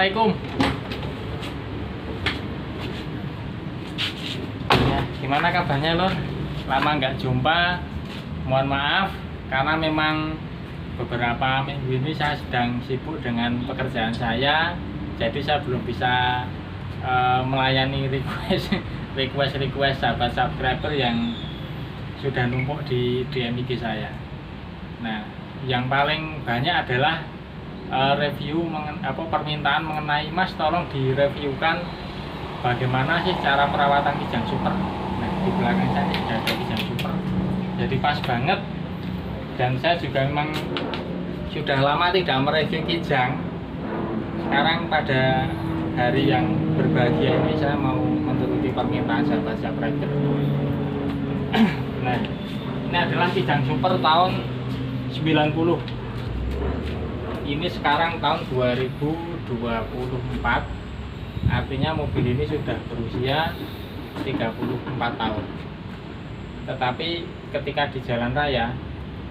Assalamualaikum. Ya, gimana kabarnya Lur? Lama nggak jumpa. Mohon maaf karena memang beberapa minggu ini saya sedang sibuk dengan pekerjaan saya, jadi saya belum bisa melayani request sahabat subscriber yang sudah numpuk di DM IG saya. Nah, yang paling banyak adalah review permintaan mengenai Mas tolong direviewkan bagaimana sih cara perawatan Kijang Super. Nah, di belakang saya sudah ada Kijang Super, jadi pas banget. Dan saya juga memang sudah lama tidak mereview Kijang. Sekarang pada hari yang berbahagia ini saya mau menuruti permintaan sahabat subscriber. Nah, ini adalah Kijang Super tahun 90. Ini sekarang tahun 2024, artinya mobil ini sudah berusia 34 tahun. Tetapi ketika di jalan raya,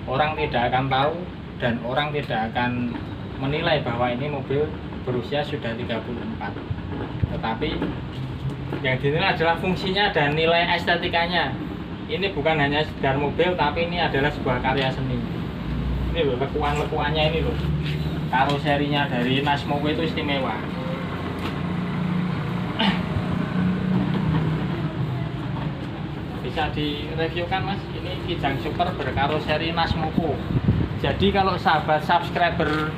orang tidak akan tahu dan orang tidak akan menilai bahwa ini mobil berusia sudah 34. Tetapi yang dinilai adalah fungsinya dan nilai estetikanya. Ini bukan hanya sekedar mobil, tapi ini adalah sebuah karya seni. Ini loh, lekuan-lekuannya ini loh. Karoserinya dari Nasmoko itu istimewa. Bisa direviewkan Mas, ini Kijang Super berkaroseri Nasmoko. Jadi kalau sahabat subscriber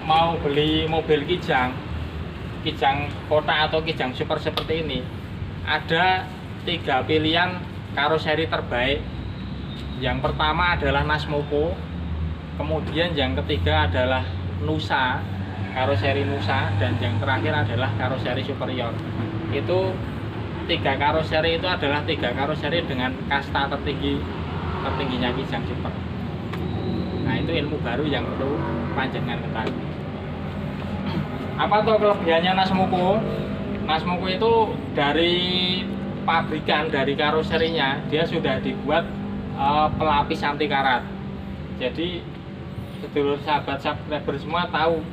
mau beli mobil Kijang kota atau Kijang Super seperti ini, ada 3 pilihan karoseri terbaik. Yang pertama adalah Nasmoko, kemudian yang ketiga adalah Nusa, karoseri Nusa, dan yang terakhir adalah karoseri Superior. Itu 3 karoseri itu adalah 3 karoseri dengan kasta tertingginya Kijang Super. Nah, itu ilmu baru yang perlu panjenengan ketahui. Apa tuh kelebihannya Nasmoko? Nasmoko itu dari pabrikan, dari karoserinya dia sudah dibuat pelapis anti karat. Jadi sedulur sahabat subscriber semua tahu,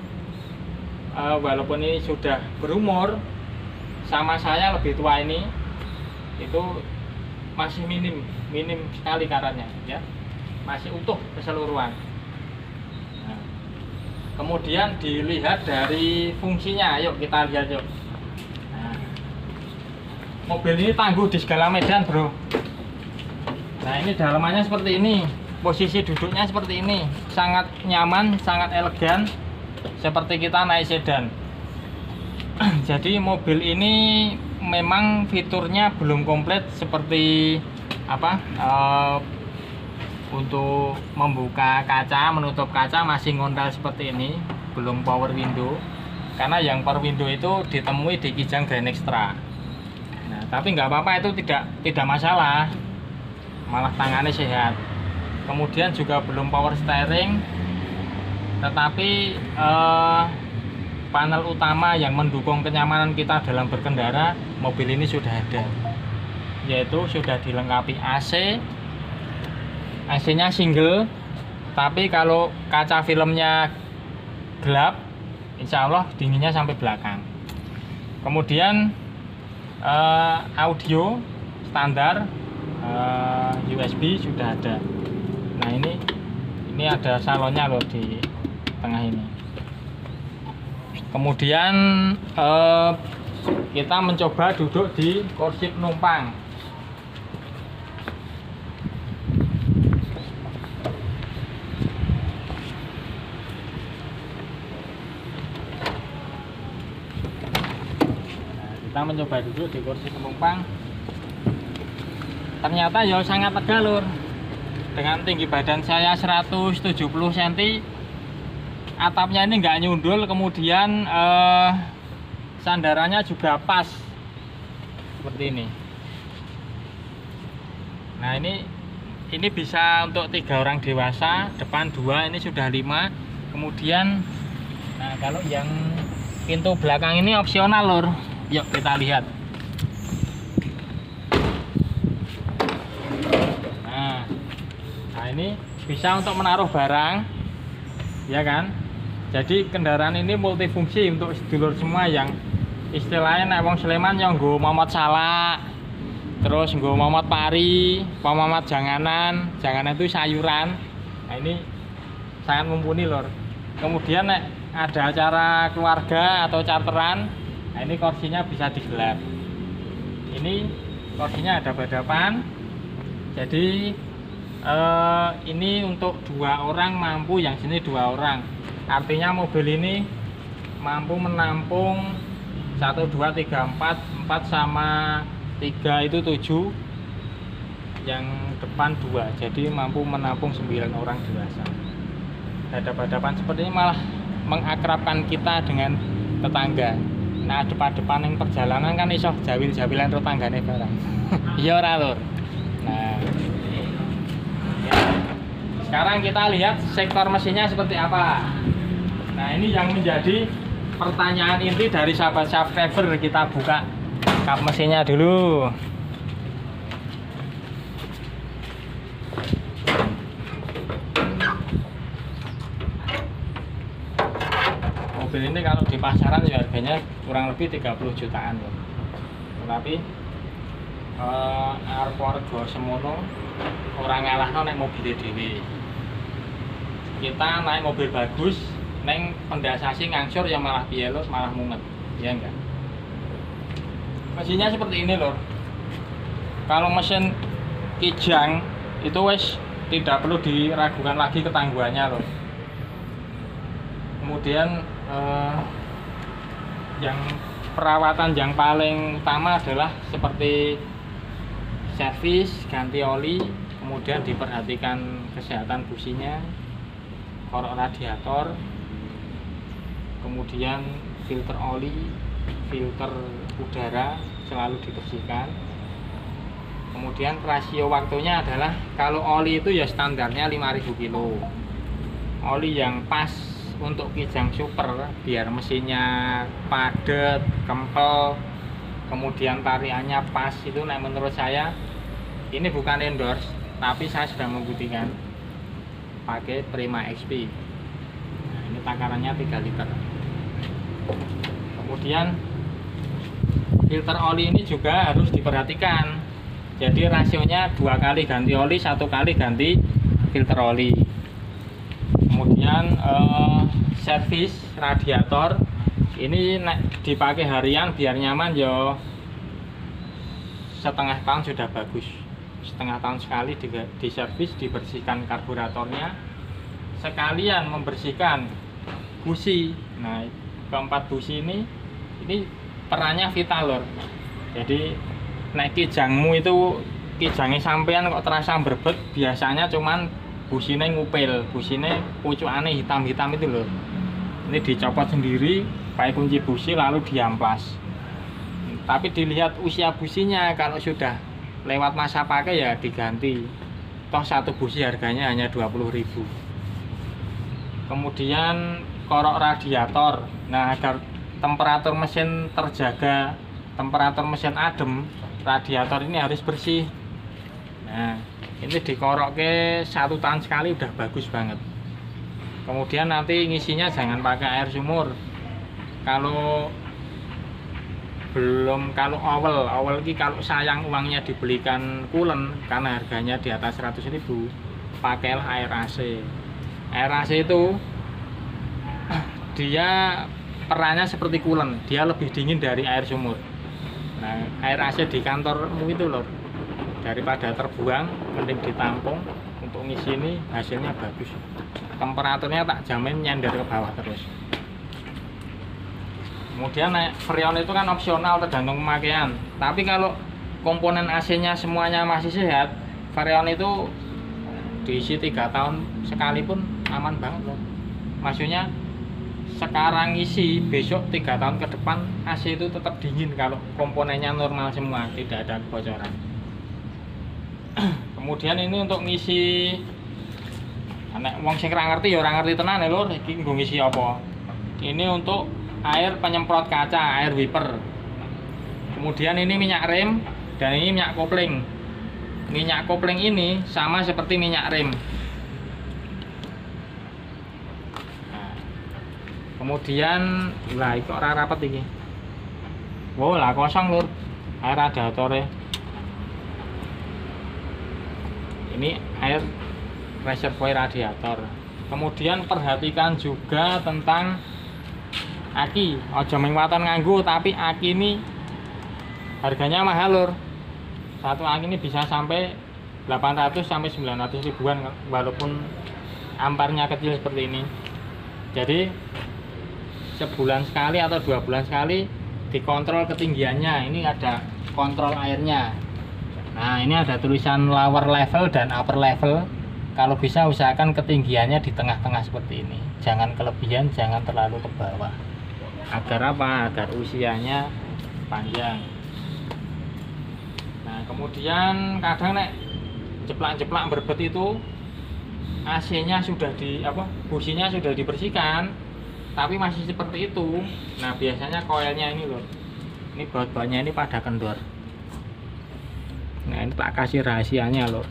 walaupun ini sudah berumur sama saya, lebih tua ini, itu masih minim sekali karatnya, ya, masih utuh keseluruhan. Nah, kemudian dilihat dari fungsinya, yuk kita lihat yuk. Nah, mobil ini tangguh di segala medan, bro. Nah, ini dalamannya seperti ini, posisi duduknya seperti ini, sangat nyaman, sangat elegan, seperti kita naik sedan. Jadi mobil ini memang fiturnya belum komplit seperti untuk membuka kaca, menutup kaca masih ngontal seperti ini, belum power window. Karena yang power window itu ditemui di Kijang Grand Extra. Nah, tapi nggak apa-apa, itu tidak masalah, malah tangannya sehat. Kemudian juga belum power steering, tetapi panel utama yang mendukung kenyamanan kita dalam berkendara, mobil ini sudah ada, yaitu sudah dilengkapi AC-nya single, tapi kalau kaca filmnya gelap, insya Allah dinginnya sampai belakang. Kemudian audio standar, USB sudah ada. Nah, ini ada salonnya loh di tengah ini. Kemudian kita mencoba duduk di kursi penumpang. Nah, kita mencoba duduk di kursi penumpang. Ternyata ya sangat lega, Lur. Dengan tinggi badan saya 170 cm, atapnya ini nggak nyundul, kemudian sandarannya juga pas seperti ini. Nah, ini bisa untuk 3 orang dewasa, depan 2, ini sudah 5. Kemudian, nah, kalau yang pintu belakang ini opsional, Lur. Yuk kita lihat. Nah, ini bisa untuk menaruh barang, ya kan? Jadi kendaraan ini multifungsi untuk sedulur semua yang istilahnya nek wong Sleman yang nggo momot salak, terus nggo momot pari, momot janganan itu sayuran. Nah ini sangat mumpuni lor. Kemudian nek ada acara keluarga atau charteran, nah ini kursinya bisa digelar. Ini kursinya ada badapan. Jadi ini untuk 2 orang mampu, yang sini 2 orang. Artinya mobil ini mampu menampung 1, 2, 3, 4 sama 3 itu 7, yang depan 2, jadi mampu menampung 9 orang dewasa. Hadap-hadapan seperti ini malah mengakrabkan kita dengan tetangga. Nah depan-depan yang perjalanan kan iso jawil-jawilan tetanggane barang. Iya ora lur. Nah sekarang kita lihat sektor mesinnya seperti apa. Nah ini yang menjadi pertanyaan inti dari sahabat subscriber. Kita buka kap mesinnya dulu. Mobil ini kalau di pasaran ya harganya kurang lebih 30 jutaan loh. Tapi arep warga semono orang ngalahno nek mobil dhewe. Kita naik mobil bagus, neng pendasasi ngangsur ya malah piye lho, malah mumet. Ya enggak? Mesinnya seperti ini loh. Kalau mesin Kijang itu wes tidak perlu diragukan lagi ketangguhannya loh. Kemudian yang perawatan yang paling utama adalah seperti servis, ganti oli, kemudian diperhatikan kesehatan businya, korok radiator, kemudian filter oli, filter udara selalu dibersihkan. Kemudian rasio waktunya adalah kalau oli itu ya standarnya 5000 kilo. Oli yang pas untuk Kijang Super biar mesinnya padat, kempel, kemudian tariannya pas, itu nah menurut saya ini bukan endorse, tapi saya sudah membuktikan pakai Prima XP. Nah, ini takarannya 3 liter. Kemudian filter oli ini juga harus diperhatikan. Jadi rasionya 2 kali ganti oli, 1 kali ganti filter oli. Kemudian servis radiator ini dipakai harian biar nyaman yo. Setengah tahun sudah bagus. Setengah tahun sekali diservis, dibersihkan karburatornya, sekalian membersihkan busi. Nah, keempat busi ini perannya vital lor. Jadi naik Kijangmu itu Kijangnya sampean kok terasa berbet, biasanya cuman busine ngupil, busine pucukane hitam-hitam itu loh. Ini dicopot sendiri, pakai kunci busi lalu diamplas. Tapi dilihat usia businya, kalau sudah lewat masa pakai ya diganti. Toh satu busi harganya hanya 20.000. Kemudian korok radiator. Nah, agar temperatur mesin terjaga, temperatur mesin adem, radiator ini harus bersih. Nah, ini dikorok ke 1 tahun sekali udah bagus banget. Kemudian nanti ngisinya jangan pakai air sumur. Kalau awal ini kalau sayang uangnya dibelikan coolant karena harganya di atas 100.000, pakailah air AC. Air AC itu dia perannya seperti coolant, dia lebih dingin dari air sumur. Nah, air AC di kantormu itu loh, daripada terbuang mending ditampung. Untuk ngisi ini hasilnya bagus, temperaturnya tak jamin nyender ke bawah terus. Kemudian freon itu kan opsional tergantung pemakaian, tapi kalau komponen AC nya semuanya masih sehat, freon itu diisi 3 tahun sekali pun aman banget loh. Maksudnya sekarang isi, besok 3 tahun ke depan AC itu tetap dingin kalau komponennya normal semua, tidak ada kebocoran. Kemudian ini untuk ngisi, anak wong sing ora ngerti ya ora ngerti tenan ya lho, iki nggo ngisi apa. Ini untuk air penyemprot kaca, air wiper. Kemudian ini minyak rem dan ini minyak kopling. Minyak kopling ini sama seperti minyak rem. Nah, Kemudian lah itu ora rapet iki. Wow lah kosong lur air radiatornya. Ini air reservoir radiator. Kemudian perhatikan juga tentang aki. Ojo mengwaton nganggo, tapi aki ini harganya mahal lur. Satu aki ini bisa sampai 800 sampai 900 ribuan walaupun amparnya kecil seperti ini. Jadi sebulan sekali atau 2 bulan sekali dikontrol ketinggiannya. Ini ada kontrol airnya. Nah ini ada tulisan lower level dan upper level. Kalau bisa usahakan ketinggiannya di tengah-tengah seperti ini. Jangan kelebihan, jangan terlalu ke bawah. Agar apa? Agar usianya panjang. Nah kemudian kadang nek jeplak-jeplak berbet itu AC-nya sudah businya sudah dibersihkan, tapi masih seperti itu. Nah biasanya koilnya ini loh, ini baut-bautnya ini pada kendor. Nah ini tak kasih rahasianya loh.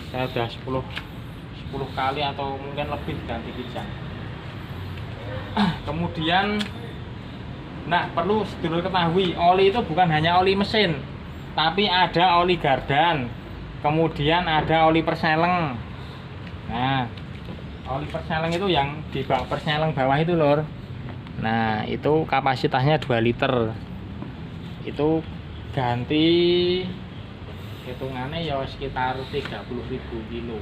Saya udah 10 kali atau mungkin lebih ganti kijang. Kemudian nah perlu sedulur ketahui, oli itu bukan hanya oli mesin, tapi ada oli gardan, kemudian ada oli perseleng. Nah oli perseleng itu yang di bawah perseleng bawah itu lor. Nah itu kapasitasnya 2 liter. Itu ganti hitungannya ya sekitar 30.000 kilo.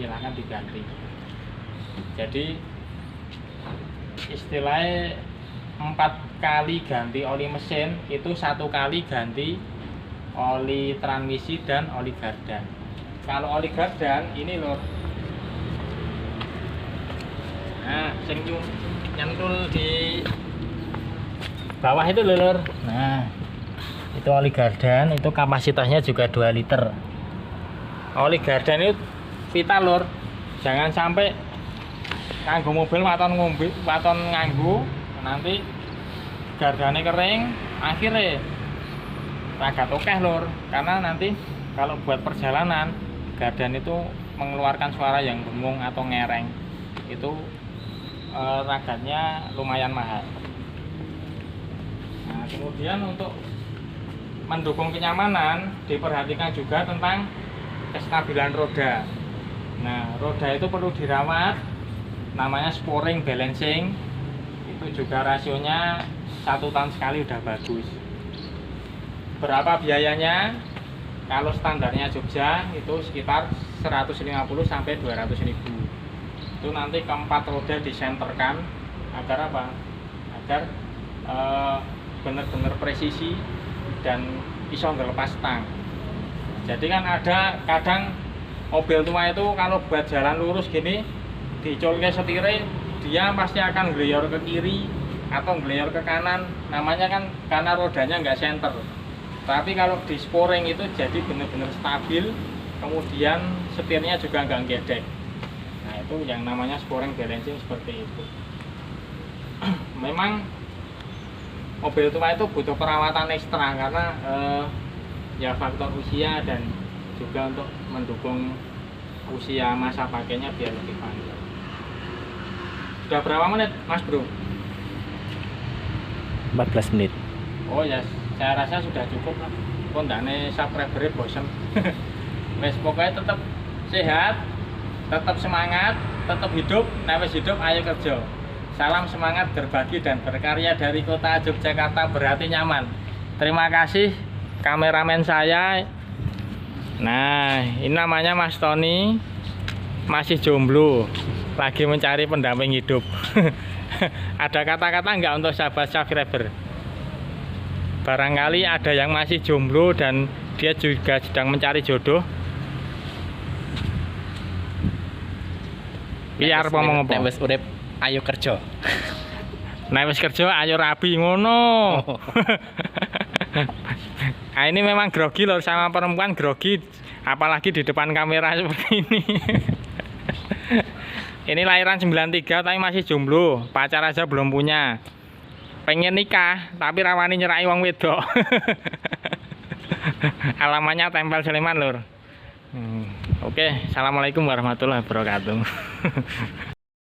Silahkan diganti. Jadi istilahnya 4 kali ganti oli mesin, itu 1 kali ganti oli transmisi dan oli gardan. Kalau oli gardan ini lor, nah sing nyentul di bawah itu lor. Nah itu oli gardan, itu kapasitasnya juga 2 liter. Oli gardan itu vital lor, jangan sampai nganggo mobil waton nganggo nanti gardane kering, akhirnya agak tokeh lor. Karena nanti kalau buat perjalanan gardan itu mengeluarkan suara yang bengong atau ngereng, itu ragatnya lumayan mahal. Nah kemudian untuk mendukung kenyamanan diperhatikan juga tentang kestabilan roda. Nah roda itu perlu dirawat, namanya sporing balancing. Itu juga rasionya 1 tahun sekali udah bagus. Berapa biayanya? Kalau standarnya Jogja itu sekitar 150 sampai 200 ribu. Itu nanti keempat roda disenterkan agar apa? Agar benar-benar presisi dan iso ngelepas stang. Jadi kan ada kadang mobil tua itu kalau buat jalan lurus gini dicolke setire, dia pasti akan ngelior ke kiri atau ngelior ke kanan. Namanya kan karena rodanya nggak senter. Tapi kalau di sporing itu jadi benar-benar stabil, kemudian setirnya juga nggak gedek. Nah itu yang namanya sporing balancing seperti itu. Memang mobil tua itu butuh perawatan ekstra karena ya faktor usia dan juga untuk mendukung usia masa pakainya biar lebih panjang. Sudah berapa menit mas bro? 14 menit. Oh ya, saya rasa sudah cukup lah. Kondane subscriber bosen. Wes pokoknya tetap sehat, tetap semangat, tetap hidup. Nah wes hidup ayo kerja. Salam semangat berbagi dan berkarya dari kota Yogyakarta berhati nyaman. Terima kasih kameramen saya. Nah ini namanya Mas Tony, masih jomblo, lagi mencari pendamping hidup. Ada kata-kata enggak untuk sahabat subscriber? Barangkali ada yang masih jomblo dan dia juga sedang mencari jodoh. Biar ngomong apa? Wis urip ayo kerja. Nek wis kerja ayo rabi ngono. Nah, ini memang grogi loh, sama perempuan grogi, apalagi di depan kamera seperti ini. Ini lahiran 93 tapi masih jomblo, pacar aja belum punya. Pengen nikah tapi rawani nyerai wong wedok. Alamannya Tempel Sleman lur. Oke, assalamualaikum warahmatullahi wabarakatuh.